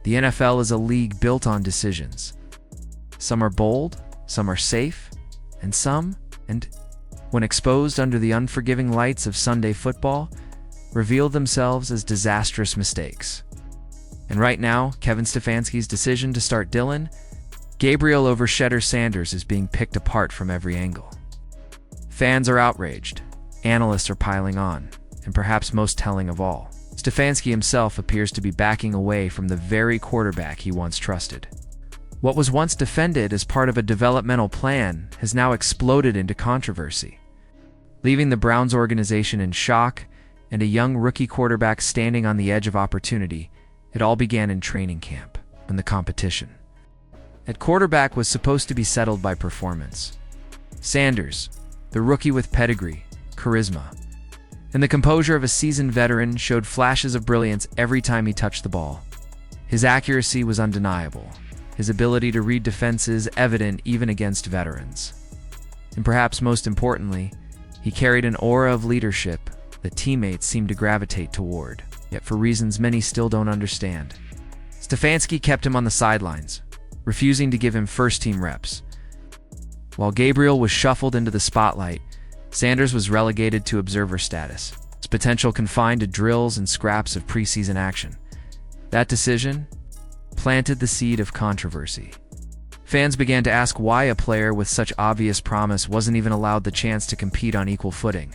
The NFL is a league built on decisions. Some are bold, some are safe, and when exposed under the unforgiving lights of Sunday football, reveal themselves as disastrous mistakes. And right now, Kevin Stefanski's decision to start Dillon Gabriel over Shedeur Sanders is being picked apart from every angle. Fans are outraged, analysts are piling on, and perhaps most telling of all, Stefanski himself appears to be backing away from the very quarterback he once trusted. What was once defended as part of a developmental plan has now exploded into controversy, leaving the Browns organization in shock and a young rookie quarterback standing on the edge of opportunity. It all began in training camp, when the competition at quarterback was supposed to be settled by performance. Sanders, the rookie with pedigree, charisma, and the composure of a seasoned veteran, showed flashes of brilliance every time he touched the ball. His accuracy was undeniable, his ability to read defenses evident even against veterans. And perhaps most importantly, he carried an aura of leadership that teammates seemed to gravitate toward, yet for reasons many still don't understand. Stefanski kept him on the sidelines, refusing to give him first-team reps. While Gabriel was shuffled into the spotlight, Sanders was relegated to observer status, his potential confined to drills and scraps of preseason action. That decision planted the seed of controversy. Fans began to ask why a player with such obvious promise wasn't even allowed the chance to compete on equal footing.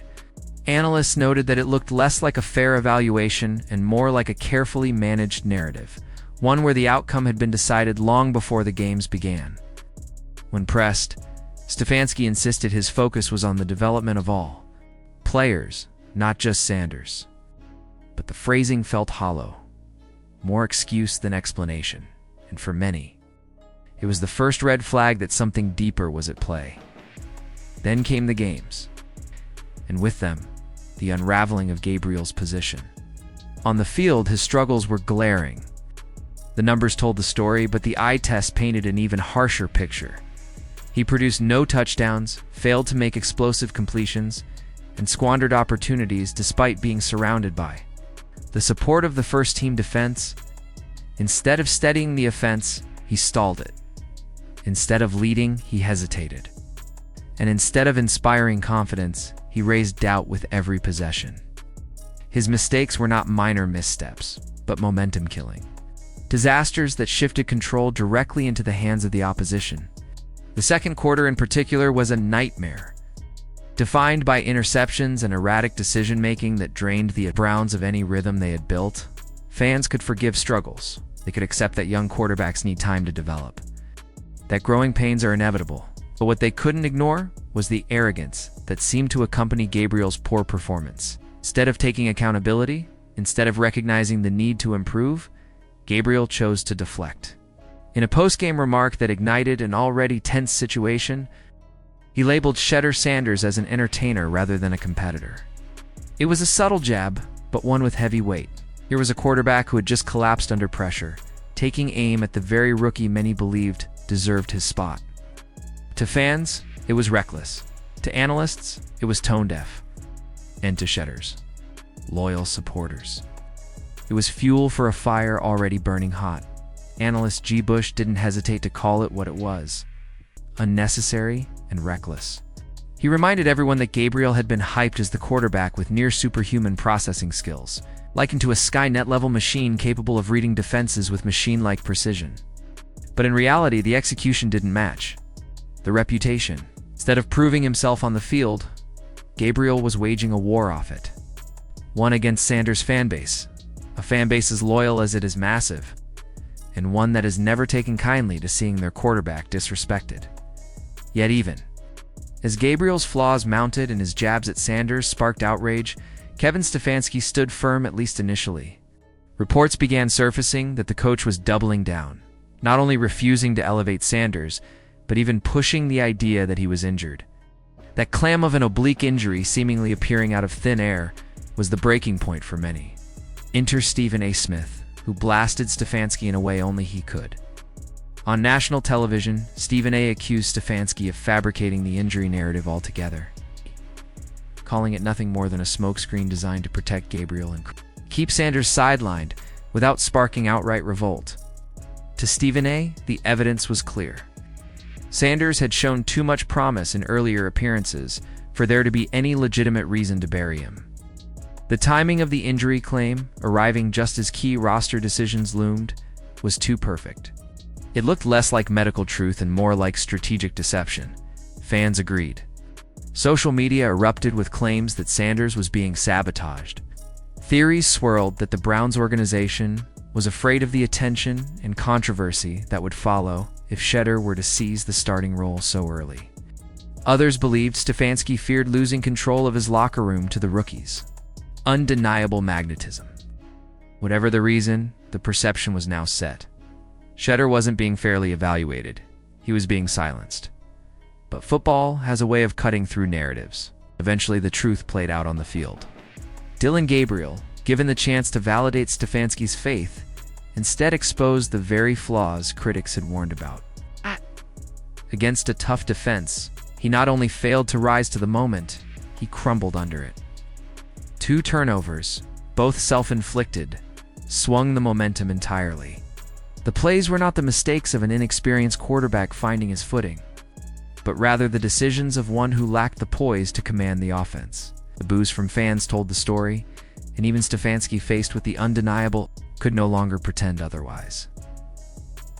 Analysts noted that it looked less like a fair evaluation and more like a carefully managed narrative, one where the outcome had been decided long before the games began. When pressed, Stefanski insisted his focus was on the development of all players, not just Sanders. But the phrasing felt hollow, more excuse than explanation, and for many, it was the first red flag that something deeper was at play. Then came the games, and with them, the unraveling of Gabriel's position. On the field, his struggles were glaring. The numbers told the story, but the eye test painted an even harsher picture. He produced no touchdowns, failed to make explosive completions, and squandered opportunities despite being surrounded by the support of the first-team defense. Instead of steadying the offense, he stalled it. Instead of leading, he hesitated. And instead of inspiring confidence, he raised doubt with every possession. His mistakes were not minor missteps, but momentum-killing disasters that shifted control directly into the hands of the opposition. The second quarter in particular was a nightmare, defined by interceptions and erratic decision-making that drained the Browns of any rhythm they had built. Fans could forgive struggles. They could accept that young quarterbacks need time to develop, that growing pains are inevitable. But what they couldn't ignore was the arrogance that seemed to accompany Gabriel's poor performance. Instead of taking accountability, instead of recognizing the need to improve, Gabriel chose to deflect. In a post-game remark that ignited an already tense situation, he labeled Shedeur Sanders as an entertainer rather than a competitor. It was a subtle jab, but one with heavy weight. Here was a quarterback who had just collapsed under pressure, taking aim at the very rookie many believed deserved his spot. To fans, it was reckless. To analysts, it was tone-deaf. And to Shedeur's loyal supporters, it was fuel for a fire already burning hot. Analyst G. Bush didn't hesitate to call it what it was: unnecessary and reckless. He reminded everyone that Gabriel had been hyped as the quarterback with near-superhuman processing skills, likened to a Skynet-level machine capable of reading defenses with machine-like precision. But in reality, the execution didn't match the reputation. Instead of proving himself on the field, Gabriel was waging a war off it. One against Sanders' fanbase, a fanbase as loyal as it is massive, and one that has never taken kindly to seeing their quarterback disrespected. Yet even as Gabriel's flaws mounted and his jabs at Sanders sparked outrage, Kevin Stefanski stood firm, at least initially. Reports began surfacing that the coach was doubling down, not only refusing to elevate Sanders, but even pushing the idea that he was injured. That clam of an oblique injury seemingly appearing out of thin air was the breaking point for many. Enter Stephen A. Smith, who blasted Stefanski in a way only he could. On national television, Stephen A. accused Stefanski of fabricating the injury narrative altogether, calling it nothing more than a smokescreen designed to protect Gabriel and keep Sanders sidelined without sparking outright revolt. To Stephen A., the evidence was clear. Sanders had shown too much promise in earlier appearances for there to be any legitimate reason to bury him. The timing of the injury claim, arriving just as key roster decisions loomed, was too perfect. It looked less like medical truth and more like strategic deception. Fans agreed. Social media erupted with claims that Sanders was being sabotaged. Theories swirled that the Browns organization was afraid of the attention and controversy that would follow if Shedeur were to seize the starting role so early. Others believed Stefanski feared losing control of his locker room to the rookies. Undeniable magnetism. Whatever the reason, the perception was now set. Shedeur wasn't being fairly evaluated. He was being silenced. But football has a way of cutting through narratives. Eventually, the truth played out on the field. Dillon Gabriel, given the chance to validate Stefanski's faith, instead exposed the very flaws critics had warned about. Against a tough defense, he not only failed to rise to the moment, he crumbled under it. 2 turnovers, both self-inflicted, swung the momentum entirely. The plays were not the mistakes of an inexperienced quarterback finding his footing, but rather the decisions of one who lacked the poise to command the offense. The boos from fans told the story, and even Stefanski, faced with the undeniable, could no longer pretend otherwise.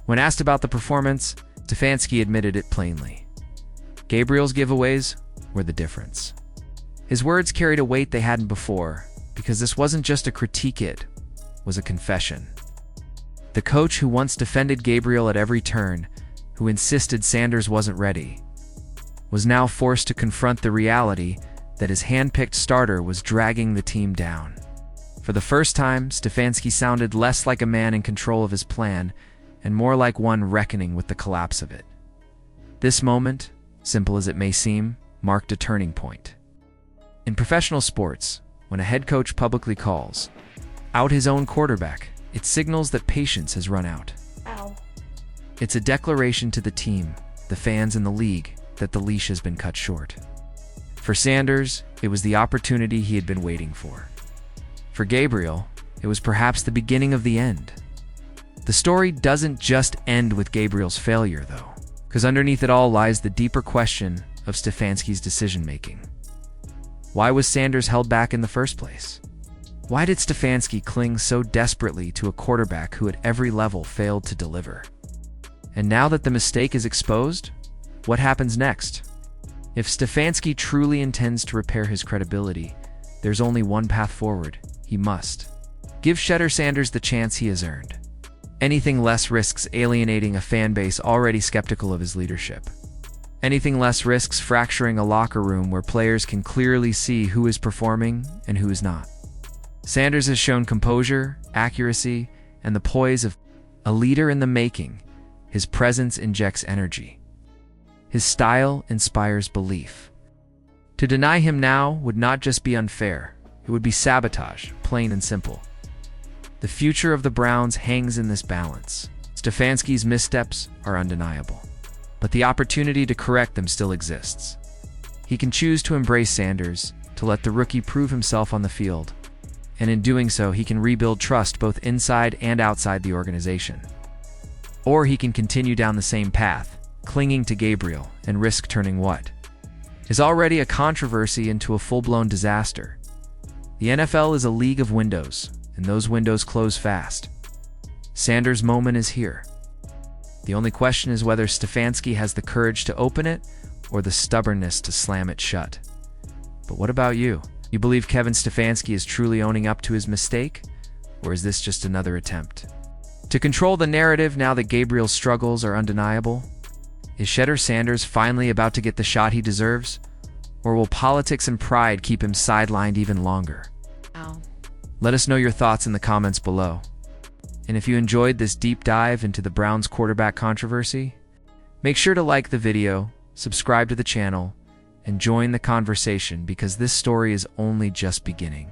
When asked about the performance, Stefanski admitted it plainly. Gabriel's giveaways were the difference. His words carried a weight they hadn't before, because this wasn't just a critique, it was a confession. The coach who once defended Gabriel at every turn, who insisted Sanders wasn't ready, was now forced to confront the reality that his hand-picked starter was dragging the team down. For the first time, Stefanski sounded less like a man in control of his plan and more like one reckoning with the collapse of it. This moment, simple as it may seem, marked a turning point. In professional sports, when a head coach publicly calls out his own quarterback, it signals that patience has run out. It's a declaration to the team, the fans, and the league that the leash has been cut short. For Sanders, it was the opportunity he had been waiting for. For Gabriel, it was perhaps the beginning of the end. The story doesn't just end with Gabriel's failure, though, because underneath it all lies the deeper question of Stefanski's decision-making. Why was Sanders held back in the first place? Why did Stefanski cling so desperately to a quarterback who at every level failed to deliver? And now that the mistake is exposed, what happens next? If Stefanski truly intends to repair his credibility, there's only one path forward. He must give Shedeur Sanders the chance he has earned. Anything less risks alienating a fan base already skeptical of his leadership. Anything less risks fracturing a locker room where players can clearly see who is performing and who is not. Sanders has shown composure, accuracy, and the poise of a leader in the making. His presence injects energy. His style inspires belief. To deny him now would not just be unfair, it would be sabotage, plain and simple. The future of the Browns hangs in this balance. Stefanski's missteps are undeniable, but the opportunity to correct them still exists. He can choose to embrace Sanders, to let the rookie prove himself on the field, and in doing so, he can rebuild trust both inside and outside the organization. Or he can continue down the same path, clinging to Gabriel, and risk turning what is already a controversy into a full-blown disaster. The NFL is a league of windows, and those windows close fast. Sanders' moment is here. The only question is whether Stefanski has the courage to open it or the stubbornness to slam it shut. But what about you? You believe Kevin Stefanski is truly owning up to his mistake, or is this just another attempt to control the narrative now that Gabriel's struggles are undeniable? Is Shedeur Sanders finally about to get the shot he deserves, or will politics and pride keep him sidelined even longer? Let us know your thoughts in the comments below. And if you enjoyed this deep dive into the Browns quarterback controversy, make sure to like the video, subscribe to the channel, and join the conversation, because this story is only just beginning.